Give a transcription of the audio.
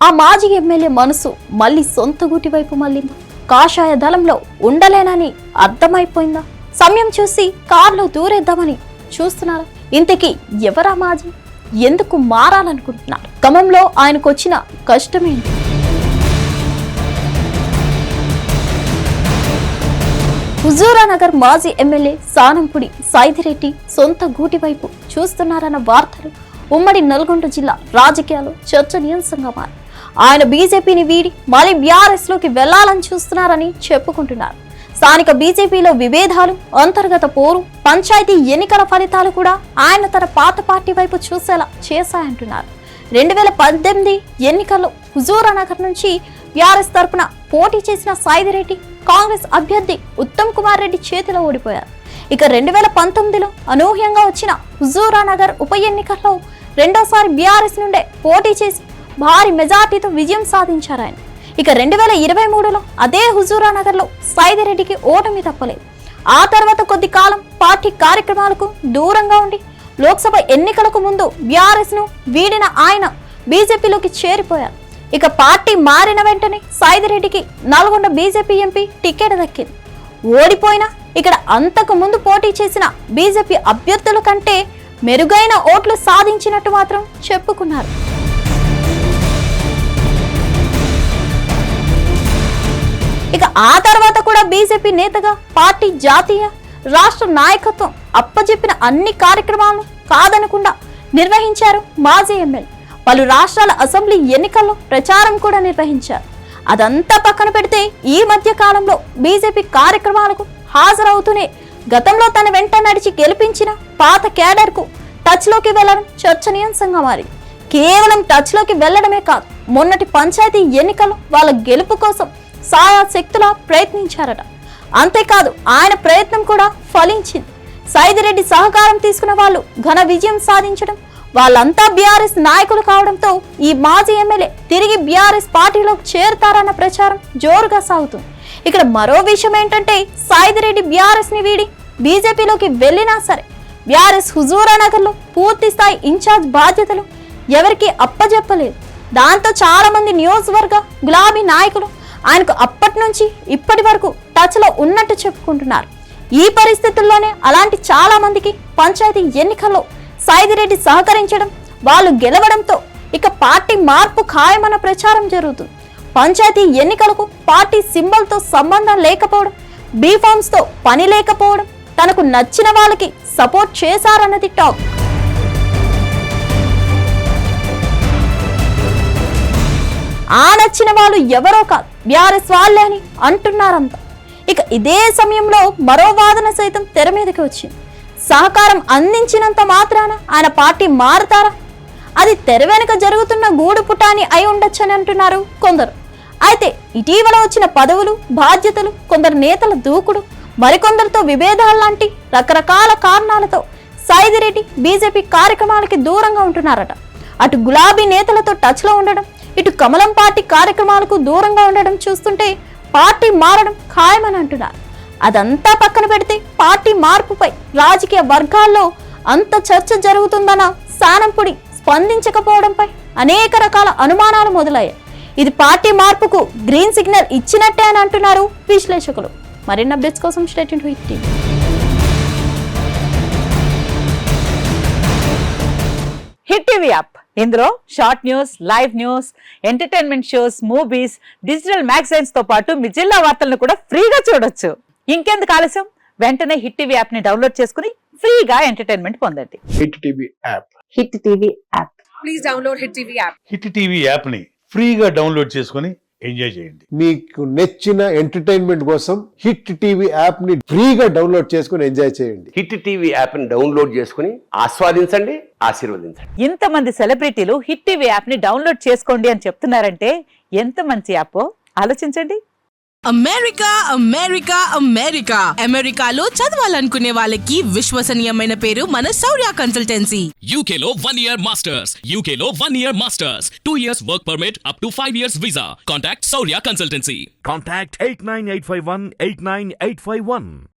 ఆ మాజీ ఎమ్మెల్యే మనసు మళ్ళీ సొంత గూటి వైపు మళ్ళిందా? కాషాయ దళంలో ఉండలేనని అర్థమైపోయిందా? సమయం చూసి కారులో దూరేద్దామని చూస్తున్నారా? ఇంతకీ ఎవరా మాజీ? ఎందుకు మారాలనుకుంటున్నారు? ఖమ్మంలో ఆయనకు వచ్చిన కష్టమేంటి? హుజూరానగర్ మాజీ ఎమ్మెల్యే సానంపుడి సైదిరెడ్డి సొంత గూటి వైపు చూస్తున్నారన్న వార్తలు ఉమ్మడి నల్గొండ జిల్లా రాజకీయాలు చర్చనీయాంశంగా మారి ఆయన బీజేపీని వీడి మళ్ళీ బీఆర్ఎస్ లోకి వెళ్లాలని చూస్తున్నారని చెప్పుకుంటున్నారు. స్థానిక బీజేపీలో విభేదాలు, అంతర్గత పోరు, పంచాయతీ ఎన్నికల ఫలితాలు కూడా ఆయన తన పాత పార్టీ వైపు చూసేలా చేశాయంటున్నారు. 2018 ఎన్నికల్లో హుజూరానగర్ నుంచి బీఆర్ఎస్ తరపున పోటీ చేసిన సైదిరెడ్డి కాంగ్రెస్ అభ్యర్థి ఉత్తమ్ కుమార్ రెడ్డి చేతిలో ఓడిపోయారు. ఇక 2019లో అనూహ్యంగా వచ్చిన హుజూరానగర్ ఉప ఎన్నికల్లో రెండోసారి బీఆర్ఎస్ నుండే పోటీ చేసి భారీ మెజార్టీతో విజయం సాధించారు ఆయన. ఇక 2023లో అదే హుజూరానగర్లో సైదిరెడ్డికి ఓటమి తప్పలేదు. ఆ తర్వాత కొద్ది కాలం పార్టీ కార్యక్రమాలకు దూరంగా ఉండి లోక్సభ ఎన్నికలకు ముందు బీఆర్ఎస్ ను వీడిన ఆయన బీజేపీలోకి చేరిపోయారు. ఇక పార్టీ మారిన వెంటనే సైదిరెడ్డికి నల్గొండ బీజేపీ ఎంపీ టికెట్ దక్కింది. ఓడిపోయినా ఇక్కడ అంతకు ముందు పోటీ చేసిన బీజేపీ అభ్యర్థుల కంటే మెరుగైన ఓట్లు సాధించినట్టు మాత్రం చెప్పుకున్నారు. ఇక ఆ తర్వాత కూడా బీజేపీ నేతగా పార్టీ జాతీయ రాష్ట్ర నాయకత్వం అప్పచెప్పిన అన్ని కార్యక్రమాలను కాదనకుండా నిర్వహించారు మాజీ ఎమ్మెల్యే. పలు రాష్ట్రాల అసెంబ్లీ ఎన్నికల్లో ప్రచారం కూడా నిర్వహించారు. అదంతా పక్కన పెడితే ఈ మధ్య కాలంలో బీజేపీ కార్యక్రమాలకు హాజరవుతూనే గతంలో తన వెంట నడిచి గెలిపించిన పాత క్యాడర్ కు టచ్ లోకి వెళ్లడం చర్చనీయాంశంగా మారింది. కేవలం టచ్ లోకి వెళ్లడమే కాదు, మొన్నటి పంచాయతీ ఎన్నికల్లో వాళ్ళ గెలుపు కోసం సాయశక్తులా ప్రయత్నించారట. అంతేకాదు ఆయన ప్రయత్నం కూడా ఫలించింది. సైదిరెడ్డి సహకారం తీసుకున్న వాళ్ళు ఘన విజయం సాధించడం, వాళ్ళంతా బీఆర్ఎస్ నాయకులు కావడంతో ఈ మాజీ ఎమ్మెల్యే తిరిగి బీఆర్ఎస్ పార్టీలోకి చేరుతారన్న ప్రచారం జోరుగా సాగుతుంది. ఇక్కడ మరో విషయం ఏంటంటే సైదిరెడ్డి బీఆర్ఎస్ ని వీడి బీజేపీలోకి వెళ్ళినా సరే బీఆర్ఎస్ హుజూరానగర్ లో పూర్తి స్థాయి ఇన్ఛార్జ్ బాధ్యతలు ఎవరికి అప్పజెప్పలేదు. దాంతో చాలా మంది నియోజకవర్గ గులాబీ నాయకులు ఆయనకు అప్పటి నుంచి ఇప్పటి వరకు టచ్ లో ఉన్నట్టు చెప్పుకుంటున్నారు. ఈ పరిస్థితుల్లోనే అలాంటి చాలా మందికి పంచాయతీ ఎన్నికల్లో సైదిరెడ్డి సహకరించడం, వాళ్ళు గెలవడంతో ఇక పార్టీ మార్పు ఖాయమన్న ప్రచారం జరుగుతుంది. పంచాయతీ ఎన్నికలకు పార్టీ సింబల్ తో సంబంధం లేకపోవడం, బీఫామ్స్ తో పని లేకపోవడం, తనకు నచ్చిన వాళ్ళకి సపోర్ట్ చేశారన్నది టాక్. ఆ నచ్చిన వాళ్ళు ఎవరో కాదు బీఆర్ఎస్ వాళ్ళే అని అంటున్నారంతా. ఇక ఇదే సమయంలో మరో వాదన సైతం తెర మీదకి వచ్చింది. సహకారం అందించినంత మాత్రాన ఆయన పార్టీ మారుతారా? అది తెర వెనుక జరుగుతున్న గూడు పుటాని అయి ఉండొచ్చని అంటున్నారు కొందరు. అయితే ఇటీవల వచ్చిన పదవులు, బాధ్యతలు, కొందరు నేతల దూకుడు, మరికొందరితో విభేదాలు లాంటి రకరకాల కారణాలతో సైదిరెడ్డి బీజేపీ కార్యక్రమాలకి దూరంగా ఉంటున్నారట. అటు గులాబీ నేతలతో టచ్ లో ఉండడం, ఇటు కమలం పార్టీ కార్యక్రమాలకు దూరంగా ఉండడం చూస్తుంటే పార్టీ మారడం ఖాయమని అంటున్నారు. అదంతా పక్కన పెడితే పార్టీ మార్పుపై రాజకీయ వర్గాల్లో అంత చర్చ జరుగుతుందన్న సానంపుడి స్పందించకపోవడంపై అనేక రకాల అనుమానాలు మొదలయ్యాయి. ఇది పార్టీ మార్పుకు గ్రీన్ సిగ్నల్ ఇచ్చినట్టే అని అంటున్నారు విశ్లేషకులు. మరిన్ని అప్డేట్స్ కోసం stay tuned with Hit TV. Hit TV app, ఇందులో short news, live news, entertainment shows, movies, digital magazines తో పాటు మీ జిల్లా వార్తలను కూడా ఫ్రీగా చూడొచ్చు. ఇంకెందుకు ఆలస్యం, వెంటనే హిట్ టీవీ యాప్ ని డౌన్లోడ్ చేసుకుని ఫ్రీగా ఎంటర్టైన్మెంట్ పొందండి. Hit TV app. Hit TV app. Please download hit TV app. Hit TV app ని ఫ్రీగా డౌన్లోడ్ చేసుకుని ఎంజాయ్ చేయండి. మీకు నచ్చిన ఎంటర్టైన్మెంట్ కోసం హిట్ టీవీ యాప్ ని ఫ్రీగా డౌన్లోడ్ చేసుకుని ఎంజాయ్ చేయండి. హిట్ టీవీ యాప్ ని డౌన్లోడ్ చేసుకుని ఆస్వాదించండి, ఆశీర్వదించండి. ఇంతమంది సెలబ్రిటీలు హిట్ టీవీ యాప్ ని డౌన్లోడ్ చేసుకోండి అని చెప్తున్నారంటే ఎంత మంచి యాప్ ఆలోచించండి. అమెరికా అమెరికా అమెరికా అమెరికాలో చదవాలనుకునే వాళ్ళకి విశ్వసనీయమైన పేరు మన శౌర్య కన్సల్టెన్సీ. UK లో 1 year masters, UK లో 1 year masters, 2 years work permit up to 5 years visa. Contact Saurya Consultancy. Contact 89851 89851.